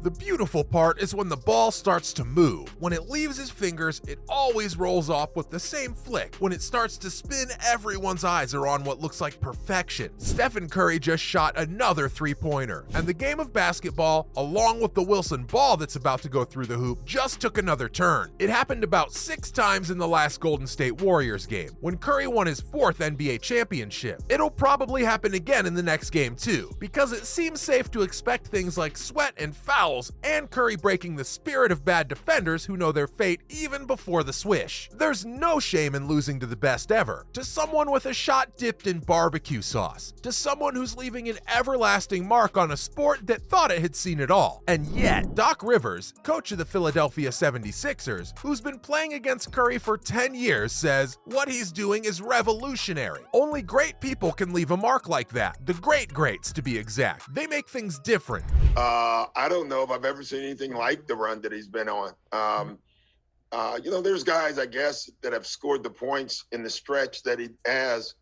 The beautiful part is when the ball starts to move. When it leaves his fingers, it always rolls off with the same flick. When it starts to spin, everyone's eyes are on what looks like perfection. Stephen Curry just shot another three-pointer, and the game of basketball, along with the Wilson ball that's about to go through the hoop, just took another turn. It happened about 6 times in the last Golden State Warriors game, when Curry won his 4th NBA championship. It'll probably happen again in the next game too, because it seems safe to expect things like sweat and fouls, and Curry breaking the spirit of bad defenders who know their fate even before the swish. There's no shame in losing to the best ever, to someone with a shot dipped in barbecue sauce, to someone who's leaving an everlasting mark on a sport that thought it had seen it all. And yet, Doc Rivers, coach of the Philadelphia 76ers, who's been playing against Curry for 10 years, says what he's doing is revolutionary. Only great people can leave a mark like that. The great greats, to be exact. They make things different. I don't know if I've ever seen anything like the run that he's been on. There's guys, I guess, that have scored the points in the stretch that he has,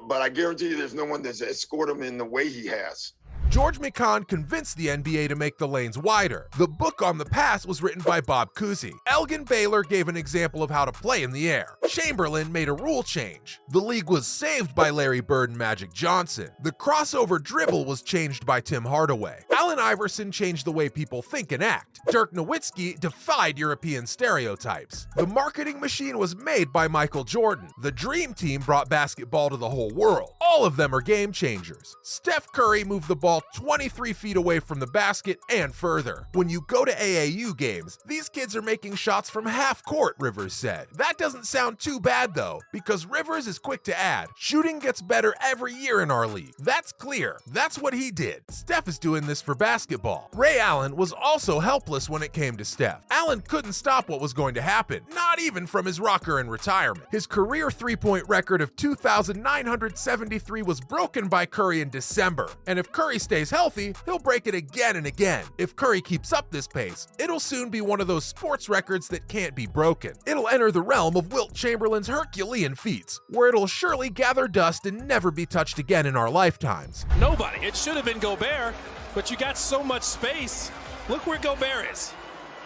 but I guarantee you there's no one that's scored them in the way he has. George McCon convinced the NBA to make the lanes wider. The book on the pass was written by Bob Cousy. Elgin Baylor gave an example of how to play in the air. Chamberlain made a rule change. The league was saved by Larry Bird and Magic Johnson. The crossover dribble was changed by Tim Hardaway. Allen Iverson changed the way people think and act. Dirk Nowitzki defied European stereotypes. The marketing machine was made by Michael Jordan. The Dream Team brought basketball to the whole world. All of them are game changers. Steph Curry moved the ball 23 feet away from the basket and further. When you go to AAU games, these kids are making shots from half court, Rivers said. That doesn't sound too bad though, because Rivers is quick to add. Shooting gets better every year in our league. That's clear. That's what he did. Steph is doing this for basketball. Ray Allen was also helpless when it came to Steph. Allen couldn't stop what was going to happen, not even from his rocker in retirement. His career three-point record of 2,973 was broken by Curry in December, and if Curry stays healthy, he'll break it again and again. If Curry keeps up this pace, it'll soon be one of those sports records that can't be broken. It'll enter the realm of Wilt Chamberlain's Herculean feats, where it'll surely gather dust and never be touched again in our lifetimes. Nobody. It should have been Gobert, but you got so much space. Look where Gobert is.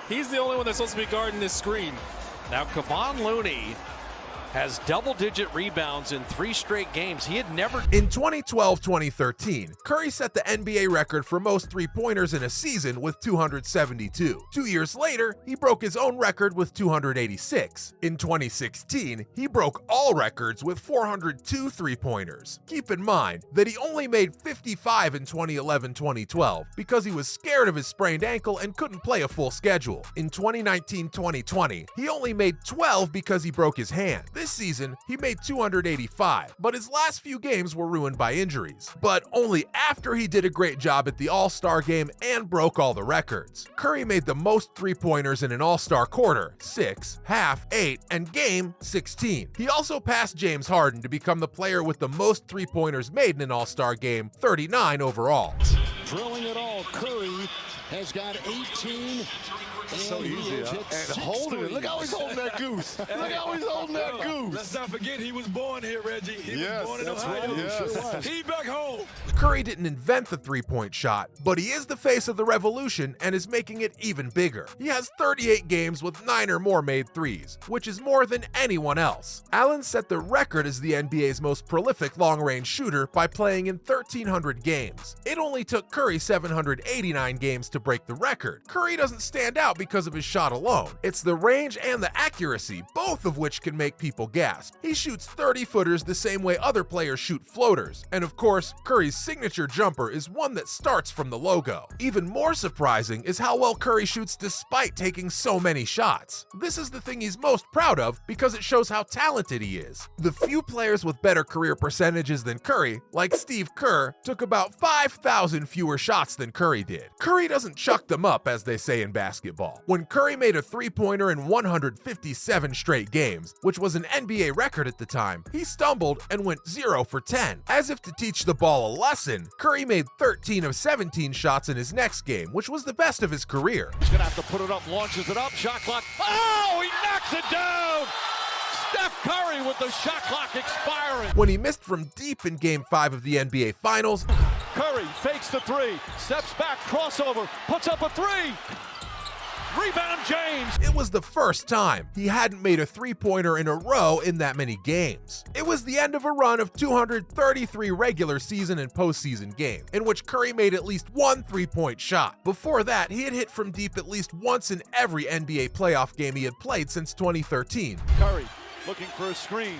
He's the only one that's supposed to be guarding this screen. Now, Kevon Looney has double-digit rebounds in 3 straight games. He had never... In 2012-2013, Curry set the NBA record for most three-pointers in a season with 272. 2 years later, he broke his own record with 286. In 2016, he broke all records with 402 three-pointers. Keep in mind that he only made 55 in 2011-2012 because he was scared of his sprained ankle and couldn't play a full schedule. In 2019-2020, he only made 12 because he broke his hand. This season, he made 285, but his last few games were ruined by injuries. But only after he did a great job at the All-Star game and broke all the records. Curry made the most three-pointers in an All-Star quarter, 6, half, 8, and game, 16. He also passed James Harden to become the player with the most three-pointers made in an All-Star game, 39 overall. Drilling it all, Curry has got 18. So easy, huh? And holding it. Look how he's holding that goose. Look how he's holding that goose. Let's not forget he was born here, Reggie. He was born in that's Ohio. right. Yes. He back home. Curry didn't invent the three-point shot, but he is the face of the revolution and is making it even bigger. He has 38 games with 9 or more made threes, which is more than anyone else. Allen set the record as the NBA's most prolific long-range shooter by playing in 1,300 games. It only took Curry 789 games to break the record. Curry doesn't stand out because of his shot alone. It's the range and the accuracy, both of which can make people gasp. He shoots 30-footers the same way other players shoot floaters. And of course, Curry's signature jumper is one that starts from the logo. Even more surprising is how well Curry shoots despite taking so many shots. This is the thing he's most proud of because it shows how talented he is. The few players with better career percentages than Curry, like Steve Kerr, took about 5,000 fewer shots than Curry did. Curry doesn't chuck them up, as they say in basketball. When Curry made a three-pointer in 157 straight games, which was an NBA record at the time, he stumbled and went 0 for 10. As if to teach the ball a lesson, Curry made 13 of 17 shots in his next game, which was the best of his career. He's going to have to put it up, launches it up, shot clock. Oh, he knocks it down! Steph Curry with the shot clock expiring. When he missed from deep in Game 5 of the NBA Finals, Curry fakes the three, steps back, crossover, puts up a three. Rebound James. It was the first time he hadn't made a three-pointer in a row in that many games. It was the end of a run of 233 regular season and postseason games, in which Curry made at least one three-point shot. Before that, he had hit from deep at least once in every NBA playoff game he had played since 2013. Curry looking for a screen.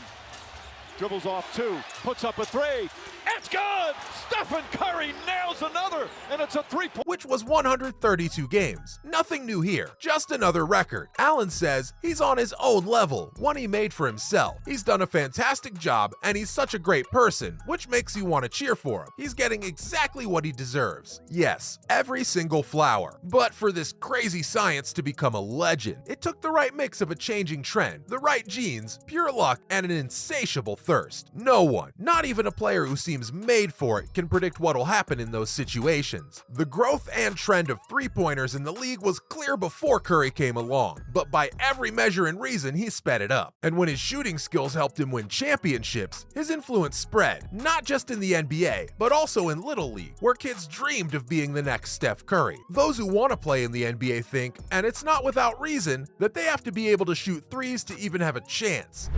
Dribbles off two, puts up a three. It's good! Stephen Curry nails another, and it's a three-point. Which was 132 games. Nothing new here, just another record. Allen says he's on his own level, one he made for himself. He's done a fantastic job, and he's such a great person, which makes you want to cheer for him. He's getting exactly what he deserves. Yes, every single flower. But for this crazy science to become a legend, it took the right mix of a changing trend, the right genes, pure luck, and an insatiable thirst. No one, not even a player who seems made for it, can predict what'll happen in those situations. The growth and trend of three-pointers in the league was clear before Curry came along, but by every measure and reason, he sped it up. And when his shooting skills helped him win championships, his influence spread, not just in the NBA, but also in Little League, where kids dreamed of being the next Steph Curry. Those who want to play in the NBA think, and it's not without reason, that they have to be able to shoot threes to even have a chance.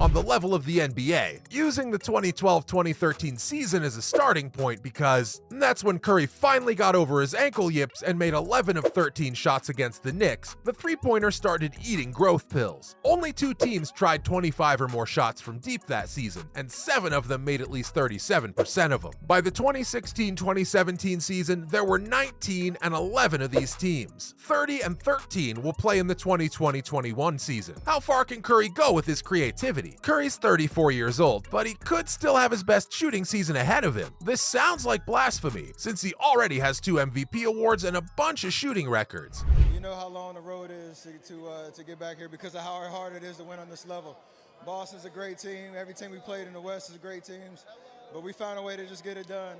On the level of the NBA, using the 2012-2013 season as a starting point because that's when Curry finally got over his ankle yips and made 11 of 13 shots against the Knicks, the three-pointer started eating growth pills. Only 2 teams tried 25 or more shots from deep that season, and 7 of them made at least 37% of them. By the 2016-2017 season, there were 19 and 11 of these teams. 30 and 13 will play in the 2020-21 season. How far can Curry go with his creativity? Curry's 34 years old, but he could still have his best shooting season ahead of him. This sounds like blasphemy, since he already has 2 MVP awards and a bunch of shooting records. You know how long the road is to get back here because of how hard it is to win on this level. Boston's a great team. Every team we played in the West is great teams, but we found a way to just get it done,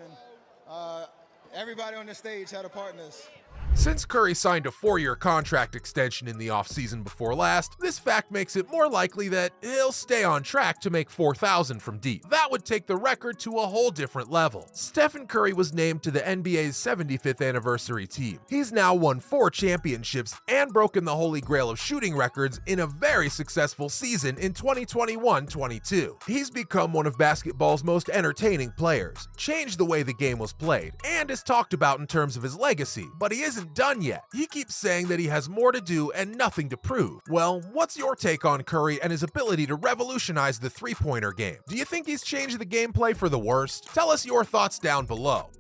and everybody on the stage had a part in this. Since Curry signed a 4-year contract extension in the offseason before last, this fact makes it more likely that he'll stay on track to make 4,000 from deep. That would take the record to a whole different level. Stephen Curry was named to the NBA's 75th anniversary team. He's now won 4 championships and broken the holy grail of shooting records in a very successful season in 2021-22. He's become one of basketball's most entertaining players, changed the way the game was played, and is talked about in terms of his legacy, but he isn't done yet. He keeps saying that he has more to do and nothing to prove. Well, what's your take on Curry and his ability to revolutionize the three-pointer game? Do you think he's changed the gameplay for the worst? Tell us your thoughts down below.